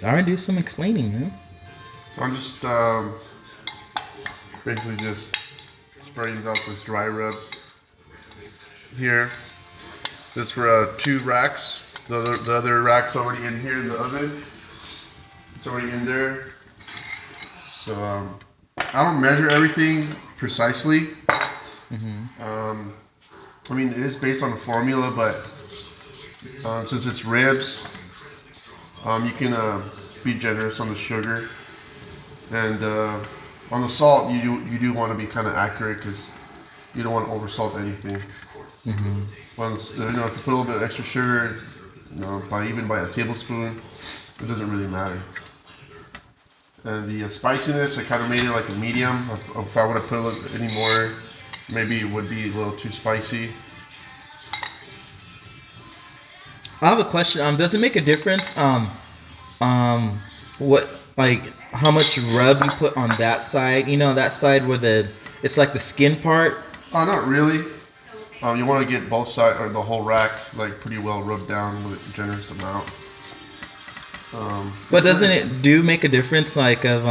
All right, do some explaining, man. So I'm just basically just spreading out this dry rub here. This for 2 racks. The other rack's already in here in the oven. It's already in there. So I don't measure everything precisely. I mean, it is based on the formula, but since it's ribs, you can be generous on the sugar, and on the salt, you do want to be kind of accurate because you don't want to oversalt anything. Once if you put a little bit of extra sugar, even by a tablespoon, it doesn't really matter. And the spiciness, I kind of made it like a medium. If I would have put a little any more, maybe it would be a little too spicy. I have a question. Does it make a difference? What like how much rub you put on that side? You know, that side where it's like the skin part. Oh, not really. You want to get both sides or the whole rack like pretty well rubbed down with a generous amount. But doesn't it do make a difference? Like of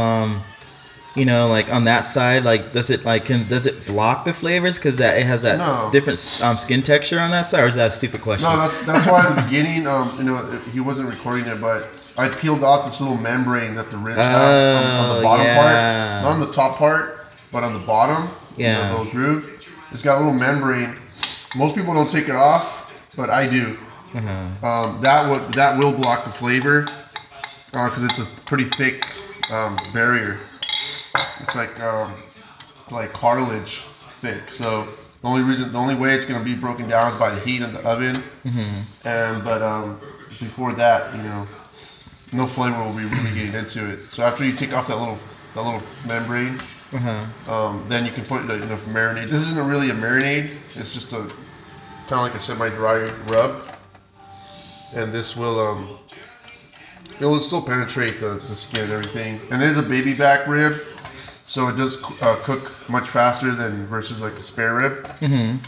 like on that side, like does does it block the flavors because that it has that No. different skin texture on that side, or is that a stupid question? No, that's why at the beginning, he wasn't recording it, but I peeled off this little membrane that the ribs have on the bottom part, not on the top part, but on the bottom, Yeah. the little groove. It's got a little membrane. Most people don't take it off, but I do. That will block the flavor because it's a pretty thick barrier. It's like cartilage thick. So the only way it's gonna be broken down is by the heat of the oven. But before that, no flavor will be really getting into it. So after you take off that little membrane, then you can put marinade. This isn't really a marinade. It's just a kind of like a semi-dry rub, and this will it will still penetrate the skin and everything. And it is a baby back rib, so it does cook much faster than versus like a spare rib. The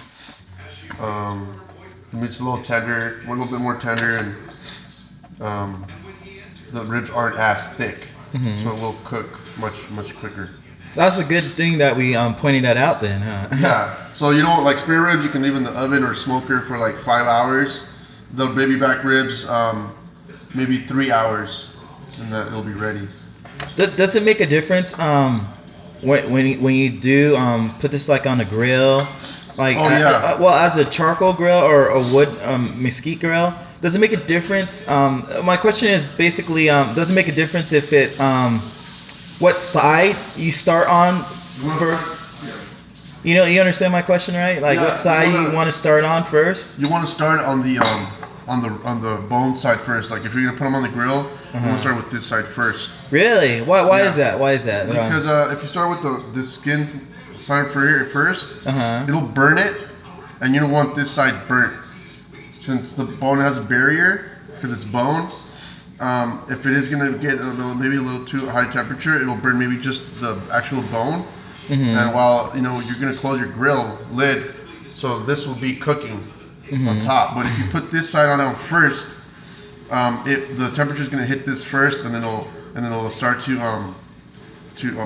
meat's a little tender, a little bit more tender, and the ribs aren't as thick, so it will cook much quicker. That's a good thing that we pointed that out then, huh? Yeah. So like spare ribs, you can leave in the oven or smoker for like 5 hours. The baby back ribs, maybe 3 hours, and that it'll be ready. Does it make a difference when you do put this like on a grill, like well as a charcoal grill or a wood mesquite grill? Does it make a difference? My question is basically, does it make a difference if it what side you start on first? You understand my question, right? Like what side you want to start on first? You want to start on the bone side first. Like if you're gonna put them on the grill, you want to start with this side first. Really? Why is that? Why is that? Because if you start with the skin side first, it'll burn it, and you don't want this side burnt. Since the bone has a barrier, because it's bone, if it is gonna get maybe a little too high temperature, it'll burn maybe just the actual bone. And while you're gonna close your grill lid, so this will be cooking on top. But if you put this side on first, the temperature is gonna hit this first, and it'll start to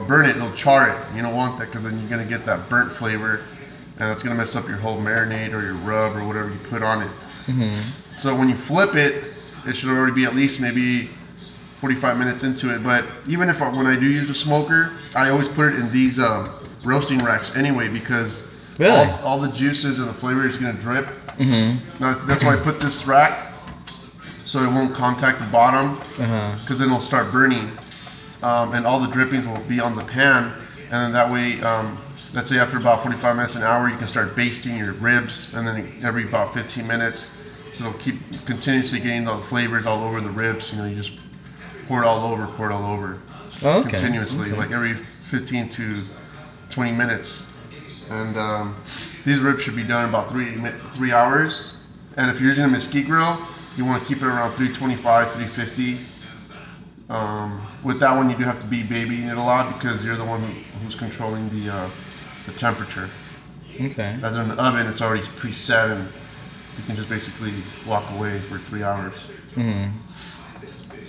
burn it. It'll char it. You don't want that because then you're gonna get that burnt flavor, and it's gonna mess up your whole marinade or your rub or whatever you put on it. So when you flip it, it should already be at least maybe 45 minutes into it. But even when I do use a smoker, I always put it in these roasting racks anyway, because all the juices and the flavor is going to drip. That's why I put this rack, so it won't contact the bottom, because then it'll start burning, and all the drippings will be on the pan. And then that way, let's say after about 45 minutes, an hour, you can start basting your ribs, and then every about 15 minutes, so it'll keep continuously getting the flavors all over the ribs. You just pour it all over, continuously, like every 15 to 20 minutes. And these ribs should be done in about 3 hours. And if you're using a mesquite grill, you want to keep it around 325, 350. With that one, you do have to be babying it a lot because you're the one who's controlling the temperature. Okay. As in the oven, it's already preset, and you can just basically walk away for 3 hours.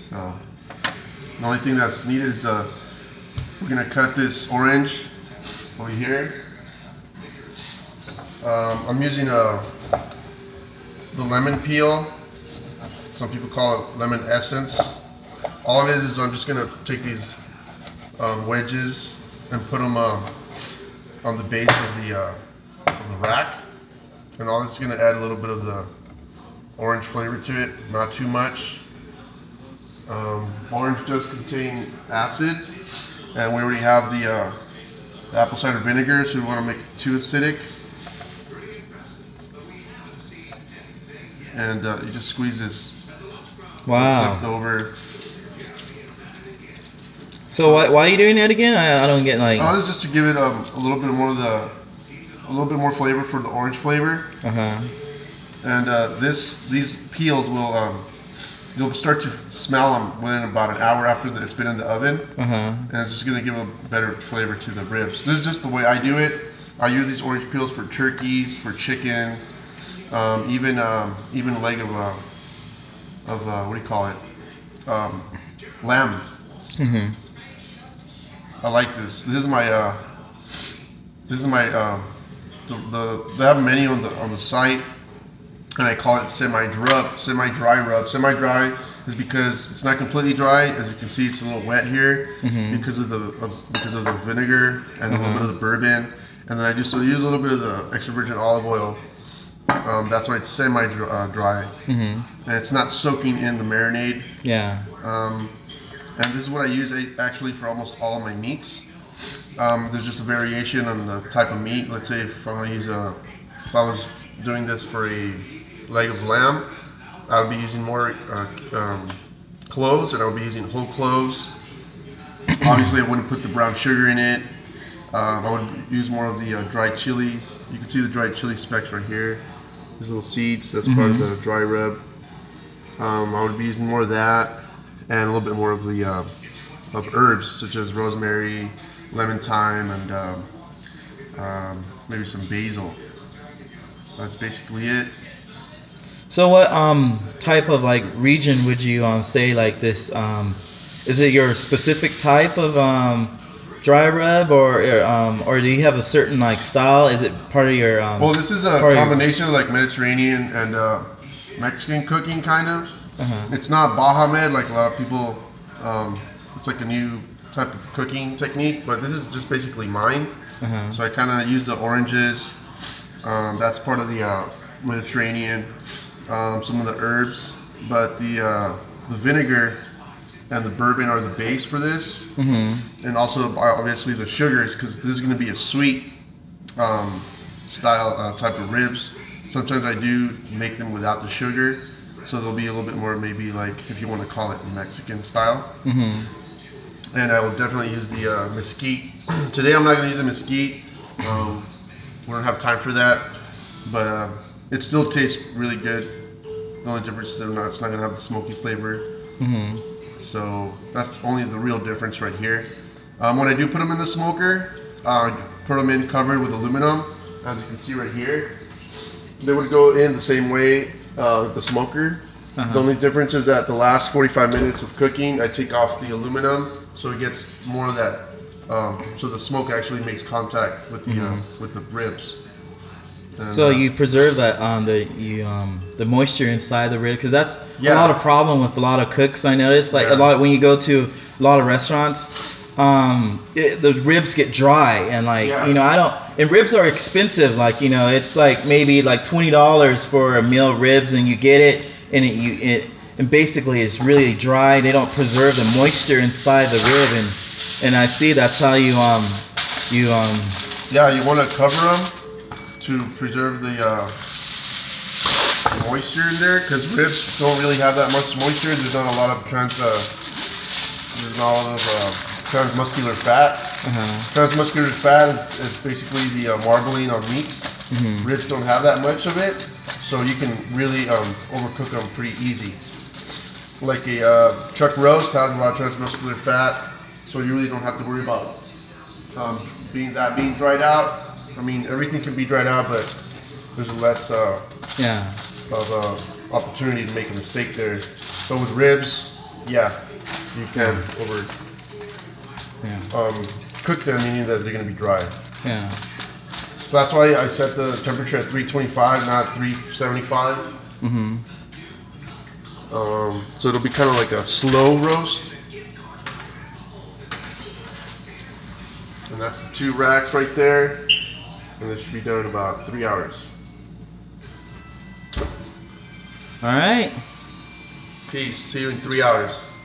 So The only thing that's needed is we're gonna cut this orange over here. I'm using the lemon peel. Some people call it lemon essence. All it is I'm just gonna take these wedges and put them on the base of the rack, and all this is gonna add a little bit of the orange flavor to it, not too much. Orange does contain acid, and we already have the apple cider vinegar, so we want to make it too acidic. And you just squeeze this. Wow. Left over. So why are you doing that again? I don't get like. Oh, this is just to give it a little bit more of a little bit more flavor for the orange flavor. And these peels will you'll start to smell them within about an hour after it's been in the oven. And it's just gonna give a better flavor to the ribs. This is just the way I do it. I use these orange peels for turkeys, for chicken, even a leg of what do you call it? Lamb. I like this. This is my they have a menu on the site, and I call it semi-dry rub. Semi-dry is because it's not completely dry. As you can see, it's a little wet here because of the vinegar and a little bit of the bourbon, and then I just use a little bit of the extra virgin olive oil. That's why it's semi-dry, and it's not soaking in the marinade. Yeah. And this is what I use actually for almost all of my meats. There's just a variation on the type of meat. Let's say if I was doing this for a leg of lamb, I would be using more cloves, and I would be using whole cloves. Obviously, I wouldn't put the brown sugar in it. I would use more of the dried chili. You can see the dried chili specks right here. These little seeds, that's part of the dry rub. I would be using more of that, and a little bit more of the of herbs such as rosemary, lemon thyme, and maybe some basil. That's basically it. So what type of like region would you say like this? Is it your specific type of dry rub, or do you have a certain like style? Is it part of your? Well, this is a combination of like Mediterranean and Mexican cooking, kind of. It's not Baja Med like a lot of people. It's like a new type of cooking technique, but this is just basically mine. So I kind of use the oranges. That's part of the Mediterranean. Some of the herbs, but the vinegar and the bourbon are the base for this, and also obviously the sugars, because this is going to be a sweet style type of ribs. Sometimes I do make them without the sugar, so they'll be a little bit more maybe like, if you want to call it, Mexican style. And I will definitely use the mesquite. Today I'm not going to use the mesquite. We don't have time for that, but it still tastes really good. The only difference is it's not going to have the smoky flavor. So that's only the real difference right here. When I do put them in the smoker, I put them in covered with aluminum, as you can see right here. They would go in the same way with the smoker. The only difference is that the last 45 minutes of cooking, I take off the aluminum, so it gets more of that. So the smoke actually makes contact with the ribs. And, so you preserve that the moisture inside the rib, because that's a lot of problem with a lot of cooks. I noticed like a lot when you go to a lot of restaurants, the ribs get dry, and like and ribs are expensive. Like it's like maybe like $20 for a meal of ribs, and you get it, and and basically it's really dry. They don't preserve the moisture inside the rib, and I see that's how you want to cover them to preserve the moisture in there, because ribs don't really have that much moisture. There's not a lot of transmuscular fat. Transmuscular fat is basically the marbling on meats. Ribs don't have that much of it, so you can really overcook them pretty easy. Like a chuck roast has a lot of transmuscular fat, so you really don't have to worry about being dried out. I mean, everything can be dried out, but there's less of opportunity to make a mistake there. But with ribs, you You can't cook them, meaning that they're gonna be dry. Yeah. So that's why I set the temperature at 325, not 375. Mm-hmm. So it'll be kind of like a slow roast. And that's the 2 racks right there. And this should be done in about 3 hours. All right. Peace. See you in 3 hours.